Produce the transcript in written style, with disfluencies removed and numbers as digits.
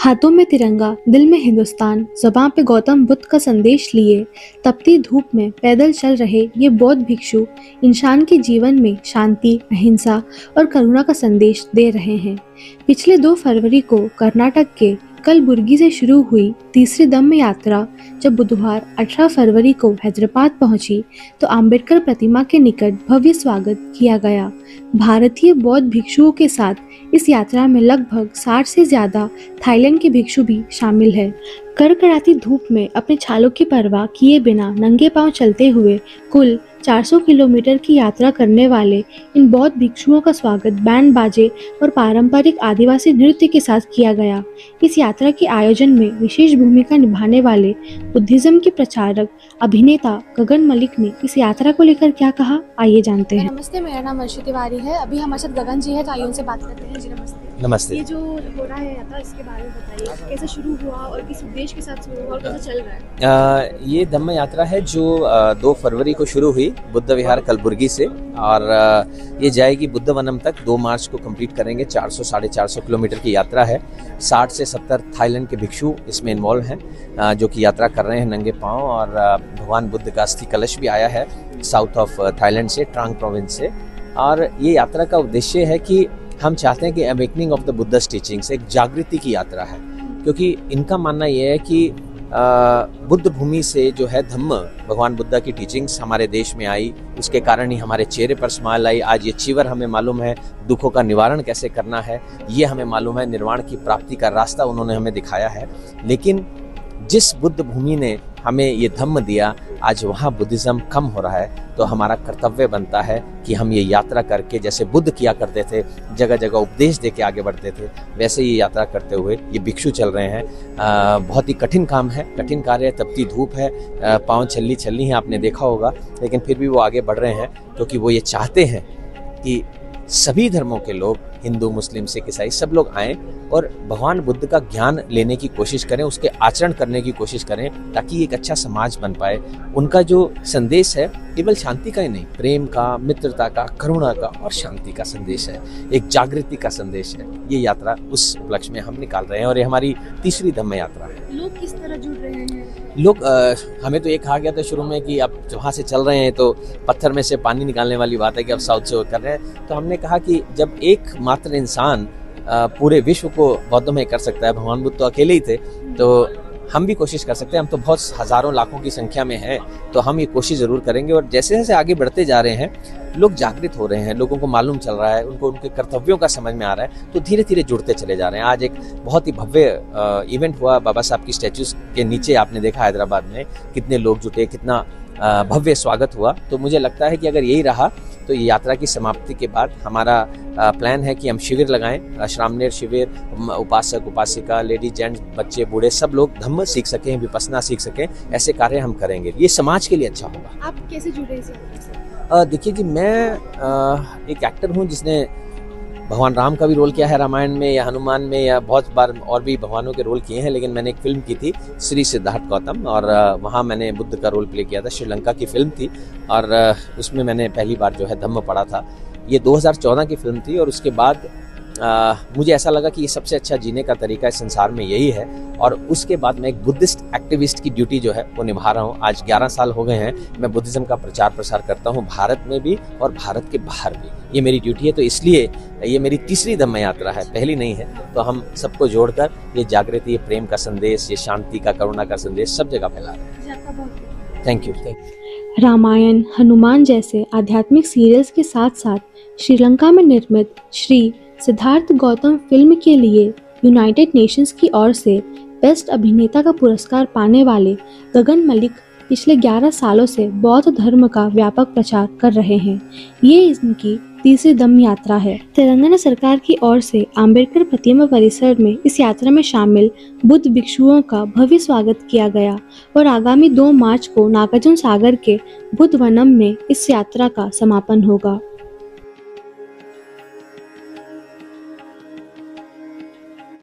हाथों में तिरंगा, दिल में हिंदुस्तान, ज़बां पे गौतम बुद्ध का संदेश लिए तपती धूप में पैदल चल रहे ये बौद्ध भिक्षु इंसान के जीवन में शांति, अहिंसा और करुणा का संदेश दे रहे हैं। पिछले 2 फरवरी को कर्नाटक के कलबुर्गी से शुरू हुई तीसरी धम्म यात्रा जब बुधवार 18 फरवरी को हैदराबाद पहुंची तो आम्बेडकर प्रतिमा के निकट भव्य स्वागत किया गया। भारतीय बौद्ध भिक्षुओं के साथ इस यात्रा में लगभग 60 से ज्यादा थाईलैंड के भिक्षु भी शामिल है। कड़कड़ाती धूप में अपने छालों की परवाह किए बिना नंगे पांव चलते हुए कुल 400 किलोमीटर की यात्रा करने वाले इन बौद्ध भिक्षुओं का स्वागत बैंड बाजे और पारंपरिक आदिवासी नृत्य के साथ किया गया। इस यात्रा के आयोजन में विशेष भूमिका निभाने वाले बुद्धिज्म के प्रचारक अभिनेता गगन मलिक ने इस यात्रा को लेकर क्या कहा, आइए जानते हैं। नमस्ते, मेरा नाम अर्शी तिवारी है। अभी हमारे साथ गगन जी है तो आइए उनसे बात करते हैं। जी नमस्ते। नमस्ते। ये जो हो रहा है यात्रा, इसके बारे में बताइए, कैसे शुरू हुआ और किस उद्देश्य के साथ शुरू हुआ और कैसे चल रहा है? ये धम्म यात्रा है जो 2 फरवरी को शुरू हुई बुद्ध विहार कलबुर्गी से और ये जाएगी बुद्ध वनम तक। 2 मार्च को कंप्लीट करेंगे। 400-450 किलोमीटर की यात्रा है। 60 से 70 थाईलैंड के भिक्षु इसमें इन्वॉल्व हैं जो कि यात्रा कर रहे हैं नंगे पांव। और भगवान बुद्ध का अस्थि कलश भी आया है साउथ ऑफ थाईलैंड से, ट्रांग प्रोविंस से। और ये यात्रा का उद्देश्य है कि हम चाहते हैं कि awakening of the Buddhist teachings एक जागृति की यात्रा है, क्योंकि इनका मानना यह है कि बुद्ध भूमि से जो है धम्म, भगवान बुद्ध की टीचिंग्स हमारे देश में आई, उसके कारण ही हमारे चेहरे पर स्माइल आई। आज ये चीवर हमें मालूम है, दुखों का निवारण कैसे करना है ये हमें मालूम है, निर्वाण की प्राप्ति का रास्ता उन्होंने हमें दिखाया है। लेकिन जिस बुद्ध भूमि ने हमें ये धम्म दिया, आज वहाँ बुद्धिज्म कम हो रहा है, तो हमारा कर्तव्य बनता है कि हम ये यात्रा करके, जैसे बुद्ध किया करते थे, जगह जगह उपदेश दे के आगे बढ़ते थे, वैसे ये यात्रा करते हुए ये भिक्षु चल रहे हैं। बहुत ही कठिन काम है, कठिन कार्य है, तपती धूप है, पाँव छल्ली छल्ली है, आपने देखा होगा, लेकिन फिर भी वो आगे बढ़ रहे हैं क्योंकि वो ये चाहते हैं कि सभी धर्मों के लोग, हिंदू, मुस्लिम, सिख, ईसाई, सब लोग आएं और भगवान बुद्ध का ज्ञान लेने की कोशिश करें, उसके आचरण करने की कोशिश करें, ताकि एक अच्छा समाज बन पाए। उनका जो संदेश है केवल शांति का ही नहीं, प्रेम का, मित्रता का, करुणा का और शांति का संदेश है, एक जागृति का संदेश है। ये यात्रा उस उपलक्ष्य में हम निकाल रहे हैं और ये हमारी तीसरी धम्म यात्रा है। लोग किस तरह जुड़ रहे हैं? लोग हमें तो ये कहा गया था शुरू में कि आप वहाँ से चल रहे हैं तो पत्थर में से पानी निकालने वाली बात है कि आप साउथ से कर रहे हैं। तो हमने कहा कि जब एकमात्र इंसान पूरे विश्व को बौद्ध में कर सकता है, भगवान बुद्ध तो अकेले ही थे, तो हम भी कोशिश कर सकते हैं। हम तो बहुत हजारों लाखों की संख्या में हैं, तो हम ये कोशिश ज़रूर करेंगे। और जैसे जैसे आगे बढ़ते जा रहे हैं, लोग जागृत हो रहे हैं, लोगों को मालूम चल रहा है, उनको उनके कर्तव्यों का समझ में आ रहा है, तो धीरे धीरे जुड़ते चले जा रहे हैं। आज एक बहुत ही भव्य इवेंट हुआ बाबा साहब की स्टैचूज के नीचे, आपने देखा हैदराबाद में कितने लोग जुटे, कितना भव्य स्वागत हुआ। तो मुझे लगता है कि अगर यही रहा तो ये यात्रा की समाप्ति के बाद हमारा प्लान है कि हम शिविर लगाएं, श्रामणेर शिविर, उपासक उपासिका, लेडीज जेंट्स, बच्चे बूढ़े, सब लोग धम्म सीख सकें, विपस्सना सीख सकें, ऐसे कार्य हम करेंगे। ये समाज के लिए अच्छा होगा। आप कैसे जुड़े इस यात्रा से? देखिए जी, मैं एक एक्टर हूँ जिसने भगवान राम का भी रोल किया है रामायण में या हनुमान में, या बहुत बार और भी भगवानों के रोल किए हैं। लेकिन मैंने एक फिल्म की थी श्री सिद्धार्थ गौतम, और वहाँ मैंने बुद्ध का रोल प्ले किया था। श्रीलंका की फिल्म थी और उसमें मैंने पहली बार जो है धम्म पढ़ा था। ये 2014 की फिल्म थी और उसके बाद मुझे ऐसा लगा कि ये सबसे अच्छा जीने का तरीका इस संसार में यही है। और उसके बाद मैं एक बुद्धिस्ट एक्टिविस्ट की ड्यूटी जो है वो निभा रहा हूँ। आज 11 साल हो गए हैं मैं बुद्धिज्म का प्रचार प्रसार करता हूँ, भारत में भी और भारत के बाहर भी। ये मेरी ड्यूटी है, तो इसलिए ये मेरी तीसरी धम्म यात्रा है, पहली नहीं है। तो हम सबको जोड़कर ये जागृति, ये प्रेम का संदेश, ये शांति का, करुणा का संदेश सब जगह फैला रहे हैं। Thank you. रामायण, हनुमान जैसे आध्यात्मिक सीरियल्स के साथ साथ श्रीलंका में निर्मित श्री सिद्धार्थ गौतम फिल्म के लिए यूनाइटेड नेशंस की ओर से बेस्ट अभिनेता का पुरस्कार पाने वाले गगन मलिक पिछले 11 सालों से बौद्ध धर्म का व्यापक प्रचार कर रहे हैं। ये इनकी तीसरी धम्म यात्रा है। तेलंगाना सरकार की ओर से आम्बेडकर प्रतिमा परिसर में इस यात्रा में शामिल बुद्ध भिक्षुओं का भव्य स्वागत किया गया और आगामी 2 मार्च को नागार्जुन सागर के बुद्ध वनम में इस यात्रा का समापन होगा।